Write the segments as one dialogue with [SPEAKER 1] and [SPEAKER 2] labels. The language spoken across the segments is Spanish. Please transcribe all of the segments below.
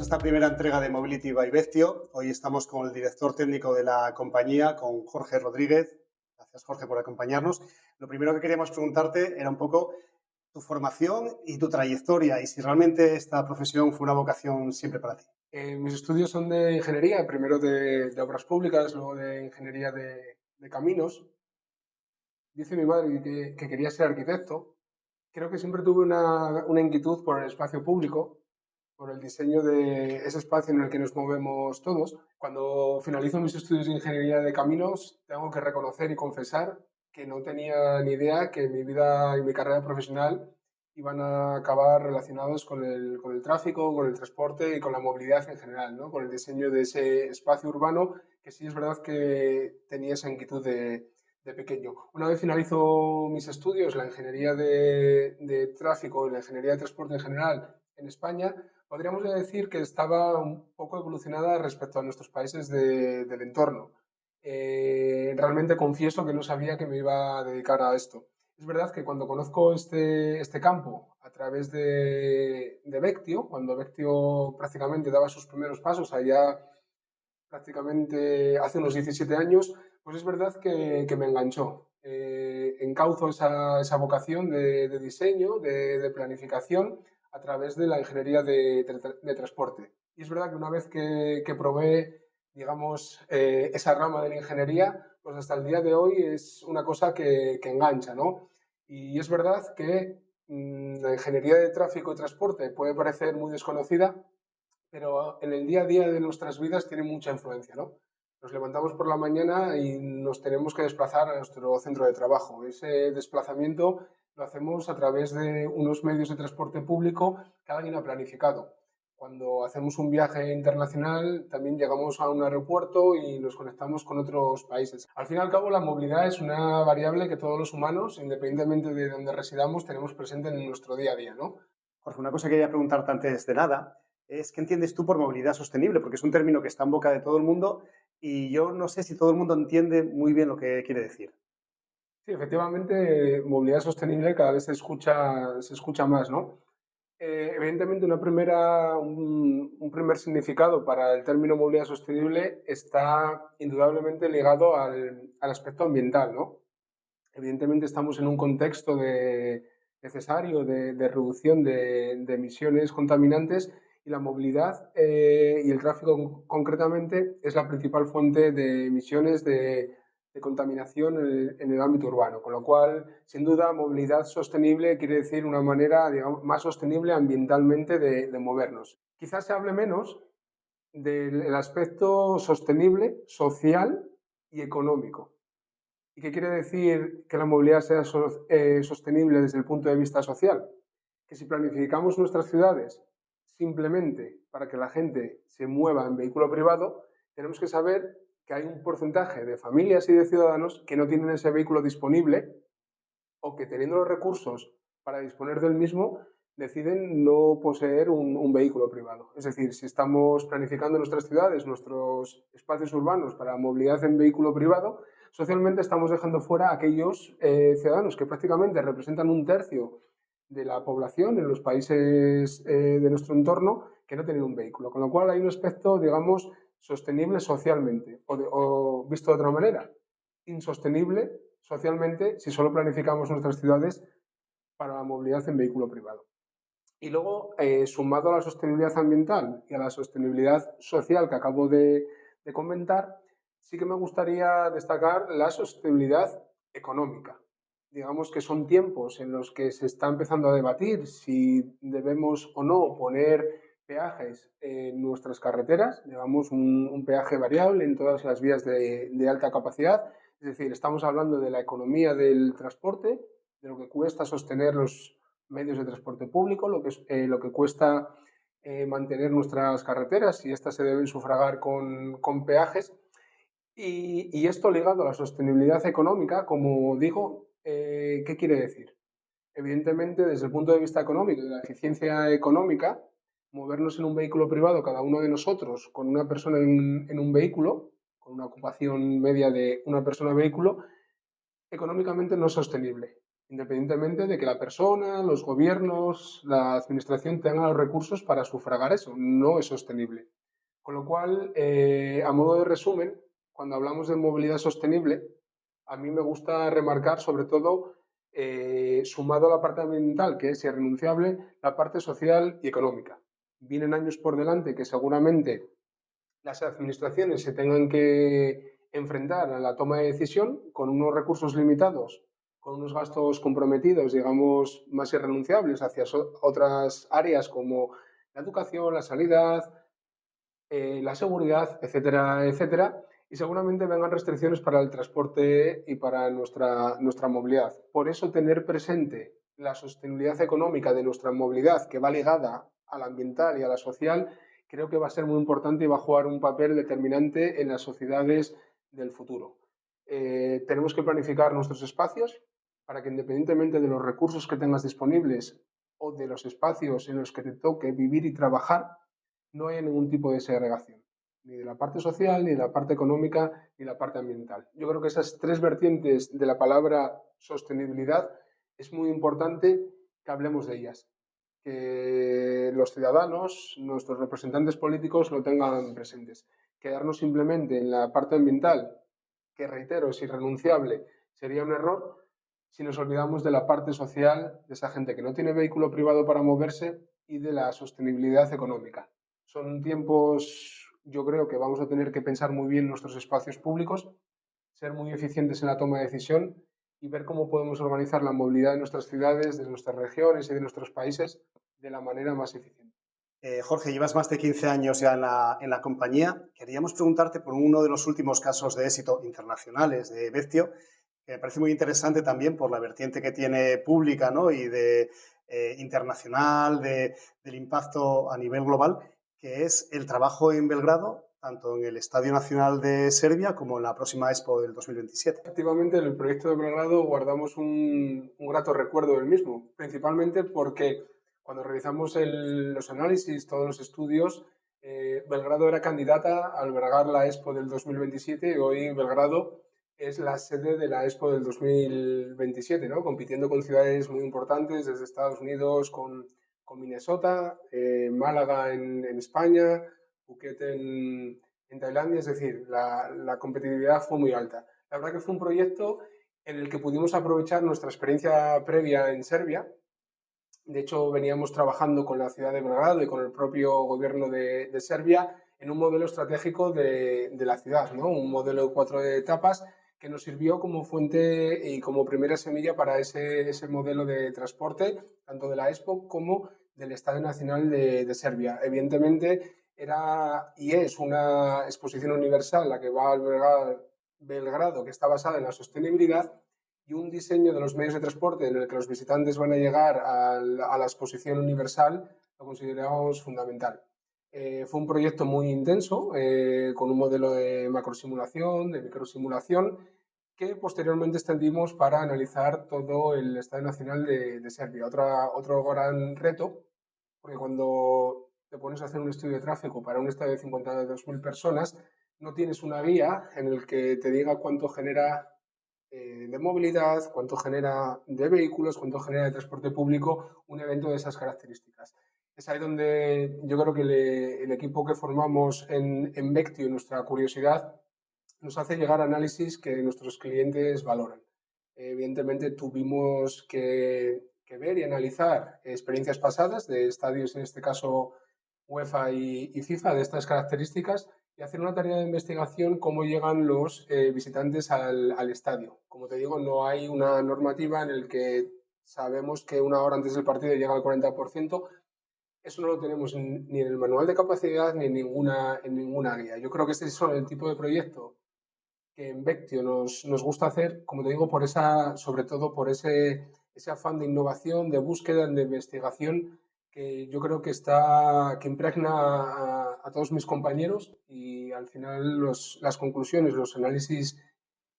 [SPEAKER 1] esta primera entrega de Mobility by Vectio. Hoy estamos con el director técnico de la compañía, con Jorge Rodríguez. Gracias, Jorge, por acompañarnos. Lo primero que queríamos preguntarte era un poco tu formación y tu trayectoria y si realmente esta profesión fue una vocación siempre para ti.
[SPEAKER 2] Mis estudios son de ingeniería, primero de obras públicas, luego de ingeniería de caminos. Dice mi madre que quería ser arquitecto. Creo que siempre tuve una inquietud por el espacio público, por el diseño de ese espacio en el que nos movemos todos. Cuando finalizo mis estudios de ingeniería de caminos, tengo que reconocer y confesar que no tenía ni idea que mi vida y mi carrera profesional iban a acabar relacionados con el tráfico, con el transporte y con la movilidad en general, ¿no? Con el diseño de ese espacio urbano, que sí es verdad que tenía esa inquietud de pequeño. Una vez finalizo mis estudios, la ingeniería de tráfico y la ingeniería de transporte en general en España, podríamos decir que estaba un poco evolucionada respecto a nuestros países del entorno. Realmente confieso que no sabía que me iba a dedicar a esto. Es verdad que cuando conozco este campo a través de Vectio, cuando Vectio prácticamente daba sus primeros pasos allá prácticamente hace unos 17 años, pues es verdad que me enganchó. Encauzo esa vocación de diseño, de planificación a través de la ingeniería de transporte. Y es verdad que una vez que probé, digamos, esa rama de la ingeniería, pues hasta el día de hoy es una cosa que engancha, ¿no? Y es verdad que la ingeniería de tráfico y transporte puede parecer muy desconocida, pero en el día a día de nuestras vidas tiene mucha influencia, ¿no? Nos levantamos por la mañana y nos tenemos que desplazar a nuestro centro de trabajo. Ese desplazamiento lo hacemos a través de unos medios de transporte público que alguien ha planificado. Cuando hacemos un viaje internacional, también llegamos a un aeropuerto y nos conectamos con otros países. Al fin y al cabo, la movilidad es una variable que todos los humanos, independientemente de donde residamos, tenemos presente en nuestro día a día, ¿no?
[SPEAKER 1] Jorge, una cosa que quería preguntarte antes de nada es ¿qué entiendes tú por movilidad sostenible? Porque es un término que está en boca de todo el mundo y yo no sé si todo el mundo entiende muy bien lo que quiere decir.
[SPEAKER 2] Sí, efectivamente, movilidad sostenible cada vez se escucha más, ¿no? Evidentemente, un primer significado para el término movilidad sostenible está indudablemente ligado al aspecto ambiental, ¿no? Evidentemente, estamos en un contexto necesario de reducción de emisiones contaminantes y la movilidad y el tráfico concretamente es la principal fuente de emisiones de contaminación en el ámbito urbano, con lo cual, sin duda, movilidad sostenible quiere decir una manera, digamos, más sostenible ambientalmente de movernos. Quizás se hable menos del aspecto sostenible, social y económico. ¿Y qué quiere decir que la movilidad sea sostenible desde el punto de vista social? Que si planificamos nuestras ciudades simplemente para que la gente se mueva en vehículo privado, tenemos que saber que hay un porcentaje de familias y de ciudadanos que no tienen ese vehículo disponible o que teniendo los recursos para disponer del mismo, deciden no poseer un vehículo privado. Es decir, si estamos planificando nuestras ciudades, nuestros espacios urbanos para movilidad en vehículo privado, socialmente estamos dejando fuera a aquellos ciudadanos que prácticamente representan un tercio de la población en los países de nuestro entorno que no tienen un vehículo. Con lo cual hay un aspecto, digamos, sostenible socialmente o visto de otra manera, insostenible socialmente si solo planificamos nuestras ciudades para la movilidad en vehículo privado. Y luego, sumado a la sostenibilidad ambiental y a la sostenibilidad social que acabo de comentar, sí que me gustaría destacar la sostenibilidad económica. Digamos que son tiempos en los que se está empezando a debatir si debemos o no poner peajes en nuestras carreteras, digamos un peaje variable en todas las vías de alta capacidad. Es decir, estamos hablando de la economía del transporte, de lo que cuesta sostener los medios de transporte público, lo que cuesta mantener nuestras carreteras y estas se deben sufragar con peajes. Y esto ligado a la sostenibilidad económica, como digo, ¿qué quiere decir? Evidentemente, desde el punto de vista económico y de la eficiencia económica, movernos en un vehículo privado, cada uno de nosotros, con una persona en un vehículo, con una ocupación media de una persona vehículo, económicamente no es sostenible. independientemente de que la persona, los gobiernos, la administración tengan los recursos para sufragar eso. No es sostenible. Con lo cual, a modo de resumen, cuando hablamos de movilidad sostenible, a mí me gusta remarcar sobre todo, sumado a la parte ambiental, que es irrenunciable, la parte social y económica. Vienen años por delante que seguramente las administraciones se tengan que enfrentar a la toma de decisión con unos recursos limitados, con unos gastos comprometidos, digamos, más irrenunciables hacia otras áreas como la educación, la sanidad, la seguridad, etcétera, etcétera. Y seguramente vengan restricciones para el transporte y para nuestra movilidad. Por eso tener presente la sostenibilidad económica de nuestra movilidad, que va ligada a la ambiental y a la social, creo que va a ser muy importante y va a jugar un papel determinante en las sociedades del futuro. Tenemos que planificar nuestros espacios para que, independientemente de los recursos que tengas disponibles o de los espacios en los que te toque vivir y trabajar, no haya ningún tipo de segregación, ni de la parte social, ni de la parte económica, ni de la parte ambiental. Yo creo que esas tres vertientes de la palabra sostenibilidad es muy importante que hablemos de ellas, que los ciudadanos, nuestros representantes políticos lo tengan presentes. Quedarnos simplemente en la parte ambiental, que reitero es irrenunciable, sería un error si nos olvidamos de la parte social, de esa gente que no tiene vehículo privado para moverse y de la sostenibilidad económica. Son tiempos, yo creo que vamos a tener que pensar muy bien nuestros espacios públicos, ser muy eficientes en la toma de decisión y ver cómo podemos organizar la movilidad de nuestras ciudades, de nuestras regiones y de nuestros países de la manera más eficiente.
[SPEAKER 1] Jorge, llevas más de 15 años ya en la compañía. Queríamos preguntarte por uno de los últimos casos de éxito internacionales de Bevtio, que me parece muy interesante también por la vertiente que tiene pública, ¿no? Y de internacional, del impacto a nivel global, que es el trabajo en Belgrado, tanto en el Estadio Nacional de Serbia como en la próxima Expo del 2027.
[SPEAKER 2] Efectivamente, en el proyecto de Belgrado guardamos un grato recuerdo del mismo, principalmente porque cuando realizamos los análisis, todos los estudios, Belgrado era candidata a albergar la Expo del 2027 y hoy Belgrado es la sede de la Expo del 2027, ¿no? Compitiendo con ciudades muy importantes desde Estados Unidos, con Minnesota, Málaga en España, Phuket en Tailandia, es decir, la competitividad fue muy alta. La verdad que fue un proyecto en el que pudimos aprovechar nuestra experiencia previa en Serbia. De hecho, veníamos trabajando con la ciudad de Belgrado y con el propio gobierno de Serbia en un modelo estratégico de la ciudad, ¿no? Un modelo de 4 etapas que nos sirvió como fuente y como primera semilla para ese modelo de transporte, tanto de la Expo como del Estadio Nacional de Serbia. Evidentemente, era y es una exposición universal la que va a albergar Belgrado, que está basada en la sostenibilidad, y un diseño de los medios de transporte en el que los visitantes van a llegar a la exposición universal lo consideramos fundamental. Fue un proyecto muy intenso, con un modelo de macrosimulación, de microsimulación, que posteriormente extendimos para analizar todo el Estadio Nacional de Serbia. Otro gran reto, porque cuando te pones a hacer un estudio de tráfico para un estadio de 52.000 personas, no tienes una guía en el que te diga cuánto genera de movilidad, cuánto genera de vehículos, cuánto genera de transporte público un evento de esas características. Es ahí donde yo creo que el equipo que formamos en Vectio, nuestra curiosidad, nos hace llegar a análisis que nuestros clientes valoran. Evidentemente tuvimos que ver y analizar experiencias pasadas de estadios, en este caso UEFA y FIFA, de estas características y hacer una tarea de investigación cómo llegan los visitantes al estadio. Como te digo, no hay una normativa en la que sabemos que una hora antes del partido llega al 40%. Eso no lo tenemos ni en el manual de capacidad ni en ninguna guía. Yo creo que ese son el tipo de proyecto que en Vectio nos gusta hacer, como te digo, sobre todo por ese afán de innovación, de búsqueda, de investigación, que yo creo que impregna a todos mis compañeros y al final las conclusiones, los análisis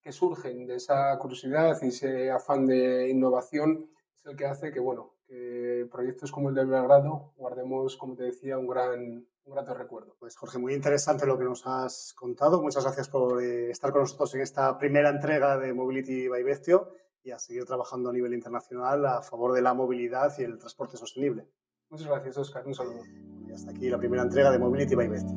[SPEAKER 2] que surgen de esa curiosidad y ese afán de innovación es el que hace que, bueno, que proyectos como el de Belgrado guardemos, como te decía, un grato recuerdo.
[SPEAKER 1] Pues Jorge, muy interesante lo que nos has contado. Muchas gracias por estar con nosotros en esta primera entrega de Mobility by Bestio y a seguir trabajando a nivel internacional a favor de la movilidad y el transporte sostenible.
[SPEAKER 2] Muchas gracias, Óscar. Un saludo.
[SPEAKER 1] Y hasta aquí la primera entrega de Mobility by Bestio.